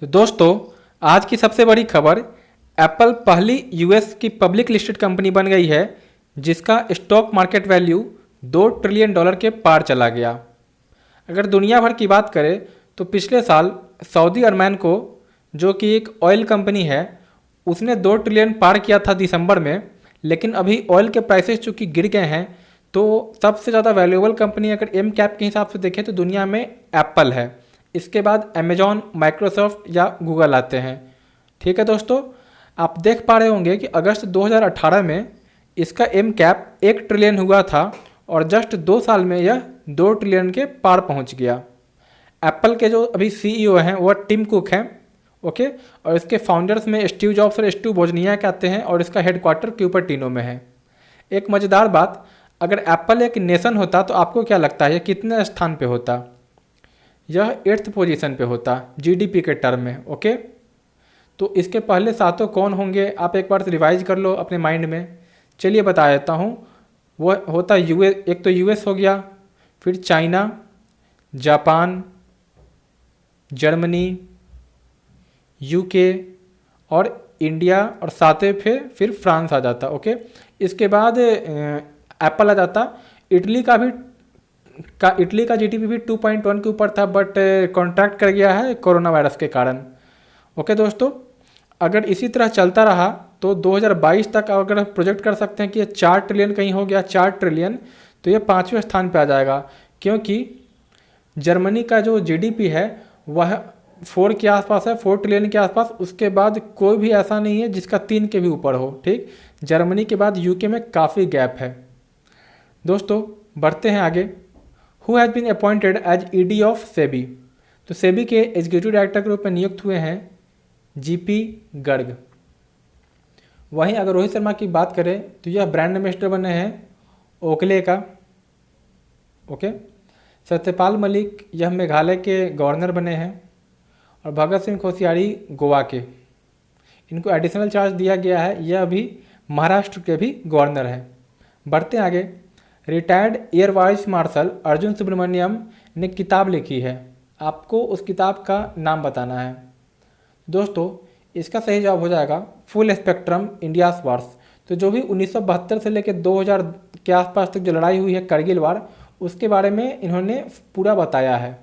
तो दोस्तों, आज की सबसे बड़ी खबर, एप्पल पहली यूएस की पब्लिक लिस्टेड कंपनी बन गई है जिसका स्टॉक मार्केट वैल्यू $2 ट्रिलियन के पार चला गया। अगर दुनिया भर की बात करें तो पिछले साल सऊदी अरमान को, जो कि एक ऑयल कंपनी है, उसने 2 ट्रिलियन पार किया था दिसंबर में। लेकिन अभी ऑयल के प्राइसेस चूँकि गिर गए हैं तो सबसे ज़्यादा वैल्यूएबल कंपनी अगर एम कैप के हिसाब से देखें तो दुनिया में एप्पल है। इसके बाद अमेजॉन, माइक्रोसॉफ्ट या गूगल आते हैं। ठीक है दोस्तों, आप देख पा रहे होंगे कि अगस्त 2018 में इसका एम कैप 1 ट्रिलियन हुआ था और जस्ट 2 साल में यह 2 ट्रिलियन के पार पहुंच गया। एप्पल के जो अभी सीईओ हैं वह टिम कुक हैं, ओके, और इसके फाउंडर्स में स्टीव जॉब्स और स्टीव वोजनियाक आते हैं और इसका हेडक्वार्टर क्यूपर्टिनो में है। एक मज़ेदार बात, अगर एप्पल एक नेशन होता तो आपको क्या लगता है यह कितने स्थान पे होता? यह 8th पोजीशन पे होता जीडीपी के टर्म में। ओके, तो इसके पहले सातों कौन होंगे आप एक बार रिवाइज कर लो अपने माइंड में। चलिए बता देता हूँ। वो होता यूएस, एक तो यूएस हो गया, फिर चाइना, जापान, जर्मनी, यूके और इंडिया, और सातवें पे फिर फ्रांस आ जाता। ओके, इसके बाद एप्पल आ जाता। इटली का जीडीपी भी 2.1 के ऊपर था, बट कॉन्ट्रैक्ट कर गया है कोरोना वायरस के कारण। ओके दोस्तों, अगर इसी तरह चलता रहा तो 2022 तक अगर प्रोजेक्ट कर सकते हैं कि ये 4 ट्रिलियन कहीं हो गया, 4 ट्रिलियन, तो ये 5वें स्थान पे आ जाएगा। क्योंकि जर्मनी का जो जीडीपी है वह 4 के आसपास है, 4 ट्रिलियन के आसपास। उसके बाद कोई भी ऐसा नहीं है जिसका 3 के भी ऊपर हो। ठीक, जर्मनी के बाद यूके में काफ़ी गैप है। दोस्तों बढ़ते हैं आगे। Who has been appointed as ED of SEBI? तो सेबी के एग्जीक्यूटिव डायरेक्टर के रूप में नियुक्त हुए हैं जीपी गर्ग। वहीं अगर रोहित शर्मा की बात करें तो यह ब्रांड एम्बेसडर बने हैं ओकले का। ओके, सत्यपाल मलिक यह मेघालय के गवर्नर बने हैं, और भगत सिंह कोश्यारी गोवा के। इनको एडिशनल चार्ज दिया गया है, यह अभी महाराष्ट्र के भी गवर्नर हैं। बढ़ते आगे। Retired air vice marshal Arjun Subramaniam ने किताब लिखी है, आपको उस किताब का नाम बताना है। दोस्तों इसका सही जवाब हो जाएगा फुल स्पेक्ट्रम इंडियाज वार्स। तो जो भी 1972 से लेकर 2000 के आसपास तक जो लड़ाई हुई है करगिल वार, उसके बारे में इन्होंने पूरा बताया है।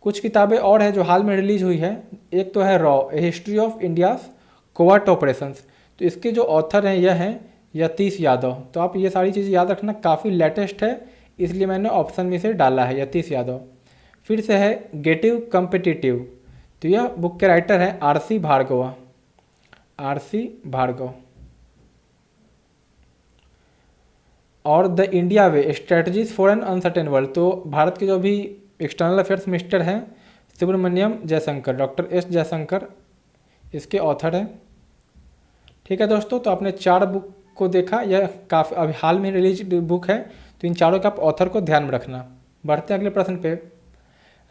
कुछ किताबें और हैं जो हाल में रिलीज हुई है। एक तो है raw, A history of India's covert operations. तो इसके जो ऑथर हैं यह हैं यतीश यादव। तो आप ये सारी चीज़ें याद रखना, काफ़ी लेटेस्ट है, इसलिए मैंने ऑप्शन में से डाला है यतीश यादव। फिर से है गेटिव कम्पिटिटिव, तो यह बुक के राइटर हैं आरसी भार्गव। आरसी भार्गव। और the India way strategies for an uncertain world, तो भारत के जो भी एक्सटर्नल अफेयर्स मिनिस्टर हैं सुब्रमण्यम जयशंकर, डॉक्टर एस जयशंकर इसके ऑथर हैं। ठीक है दोस्तों, तो आपने 4 बुक को देखा, यह काफ़ी अभी हाल में रिलीज बुक है, तो इन चारों का आप ऑथर को ध्यान में रखना। बढ़ते हैं अगले प्रश्न पे।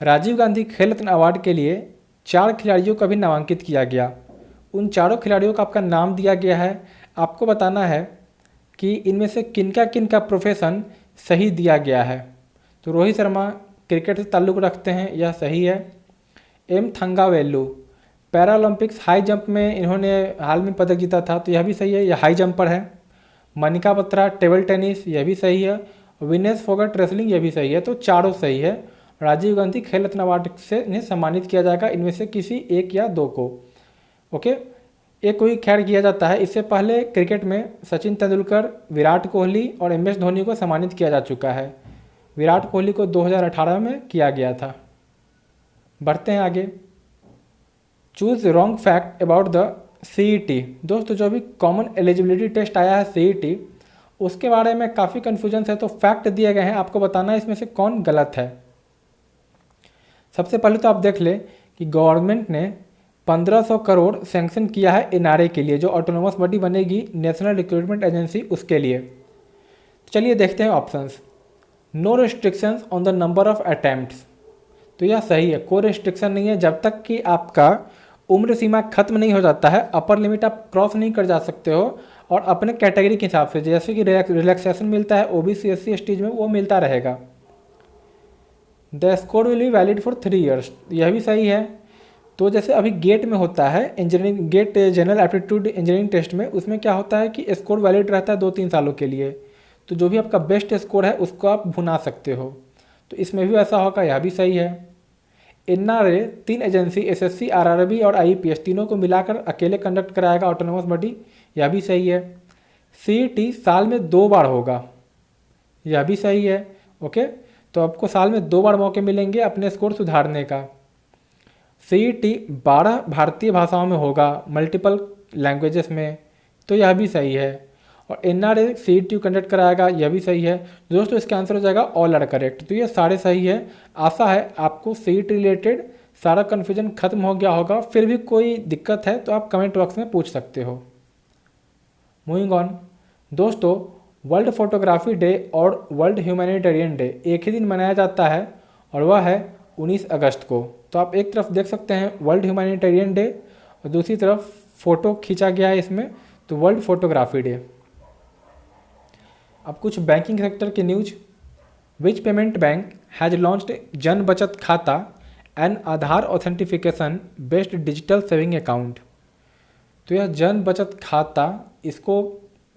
राजीव गांधी खेल रत्न अवार्ड के लिए 4 खिलाड़ियों का भी नामांकित किया गया। उन चारों खिलाड़ियों का आपका नाम दिया गया है, आपको बताना है कि इनमें से किनका प्रोफेशन सही दिया गया है। तो रोहित शर्मा क्रिकेट से ताल्लुक़ रखते हैं, यह सही है। M Thangavelu Paralympics high jump में इन्होंने हाल में पदक जीता था, तो यह भी सही है, यह हाई जंपर है। मनिका बत्रा टेबल टेनिस, यह भी सही है। विनेश फोगट रेसलिंग, यह भी सही है। तो चारों सही है। राजीव गांधी खेल रत्न अवार्ड से इन्हें सम्मानित किया जाएगा, इनमें से किसी एक या दो को। ओके, एक को ही खैर किया जाता है। इससे पहले क्रिकेट में सचिन तेंदुलकर, विराट कोहली और एम एस धोनी को सम्मानित किया जा चुका है। विराट कोहली को 2018 में किया गया था। बढ़ते हैं आगे। Choose wrong fact about the CET. दोस्तों जो भी कॉमन एलिजिबिलिटी टेस्ट आया है सीईटी, उसके बारे में काफ़ी कन्फ्यूजन है, तो फैक्ट दिए गए हैं, आपको बताना है इसमें से कौन गलत है। सबसे पहले तो आप देख ले कि गवर्नमेंट ने 1500 करोड़ सैंक्शन किया है एनआरए के लिए, जो ऑटोनोमस बॉडी बनेगी नेशनल रिक्रूटमेंट एजेंसी, उसके लिए। चलिए देखते हैं options. No restrictions on the number of attempts, तो यह सही है, कोई रिस्ट्रिक्शन नहीं है जब तक कि आपका उम्र सीमा खत्म नहीं हो जाता है, अपर लिमिट आप क्रॉस नहीं कर जा सकते हो, और अपने कैटेगरी के हिसाब से जैसे कि रिलैक्सेशन मिलता है ओबीसी एससी एसटी में, वो मिलता रहेगा। The score will be valid for 3 years, यह भी सही है। तो जैसे अभी गेट में होता है engineering, GATE general aptitude engineering test में, उसमें क्या होता है कि स्कोर वैलिड रहता है 2-3 सालों के लिए। तो जो भी आपका बेस्ट स्कोर है उसको आप भुना सकते हो। तो इसमें भी ऐसा होगा, यह भी सही है। एनआरए 3 एजेंसी एसएससी, आरआरबी और आईपीएस तीनों को मिलाकर अकेले कंडक्ट कराएगा ऑटोनोमस बॉडी, यह भी सही है। सीईटी साल में 2 बार होगा, यह भी सही है। ओके, तो आपको साल में 2 बार मौके मिलेंगे अपने स्कोर सुधारने का। सीईटी 12 भारतीय भाषाओं में होगा, मल्टीपल लैंग्वेजेस में, तो यह भी सही है। और एनआरए सीईटी कंडक्ट कराएगा, यह भी सही है। दोस्तों इसका आंसर हो जाएगा ऑल आर करेक्ट। तो ये सारे सही है। आशा है आपको सीईटी रिलेटेड सारा कन्फ्यूजन खत्म हो गया होगा। फिर भी कोई दिक्कत है तो आप कमेंट बॉक्स में पूछ सकते हो। मूविंग ऑन दोस्तों, वर्ल्ड फोटोग्राफी डे और वर्ल्ड ह्यूमैनिटेरियन डे एक ही दिन मनाया जाता है और वह है 19 अगस्त को। तो आप एक तरफ देख सकते हैं वर्ल्ड ह्यूमैनिटेरियन डे और दूसरी तरफ फ़ोटो खींचा गया है इसमें, तो वर्ल्ड फोटोग्राफी डे। अब कुछ बैंकिंग सेक्टर की news. Which payment bank has launched Jan Bachat Khata and Aadhaar authentication based digital saving account. तो यह जन बचत खाता इसको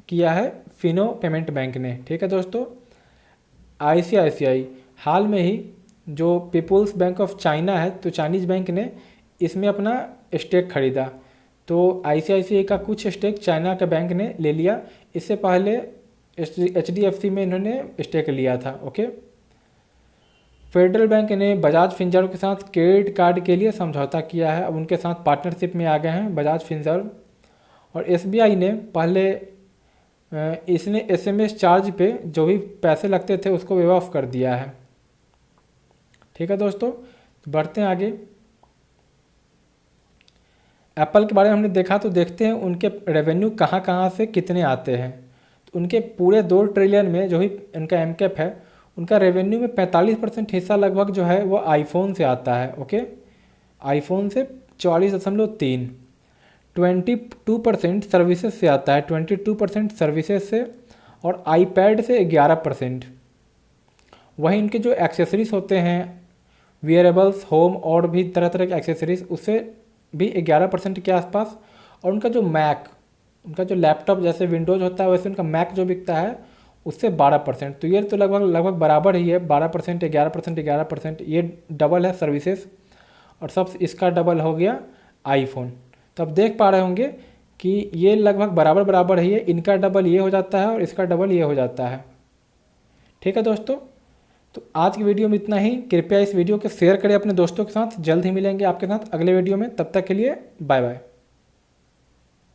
किया है फिनो पेमेंट बैंक ने। ठीक है दोस्तों, आईसीआईसीआई हाल में ही जो पीपुल्स बैंक ऑफ चाइना है, तो चाइनीज़ बैंक ने इसमें अपना स्टेक खरीदा। तो आईसीआईसीआई का कुछ स्टेक चाइना के बैंक ने ले लिया। इससे पहले एचडीएफसी में इन्होंने स्टेक लिया था। ओके, फेडरल बैंक ने बजाज फिनसर्व के साथ क्रेडिट कार्ड के लिए समझौता किया है। अब उनके साथ पार्टनरशिप में आ गए हैं बजाज फिनसर्व। और एसबीआई ने पहले इसने एसएमएस चार्ज पे जो भी पैसे लगते थे उसको वेव ऑफ कर दिया है। ठीक है दोस्तों, बढ़ते हैं आगे। एप्पल के बारे में हमने देखा, तो देखते हैं उनके रेवेन्यू कहाँ कहाँ से कितने आते हैं। तो उनके पूरे 2 ट्रिलियन में जो ही उनका एमकैप है, उनका रेवेन्यू में 45% हिस्सा लगभग जो है वो आईफोन से आता है। ओके, आईफोन से 44.3, 22% सर्विसेज से आता है, 22% सर्विसेज से, और आईपैड से 11%। वहीं इनके जो एक्सेसरीज होते हैं, वियरेबल्स, होम और भी तरह तरह के एक्सेसरीज, उससे भी 11% के आसपास। और उनका जो मैक, उनका जो लैपटॉप जैसे विंडोज़ होता है वैसे उनका मैक जो बिकता है उससे 12%। तो ये तो लगभग बराबर ही है, 12%, 11%, 11%। ये डबल है सर्विसेज, और सब इसका डबल हो गया आईफोन। तो अब देख पा रहे होंगे कि ये लगभग बराबर बराबर ही है। इनका डबल ये हो जाता है और इसका डबल ये हो जाता है। ठीक है दोस्तों, तो आज की वीडियो में इतना ही। कृपया इस वीडियो को शेयर करें अपने दोस्तों के साथ। जल्द ही मिलेंगे आपके साथ अगले वीडियो में। तब तक के लिए बाय बाय।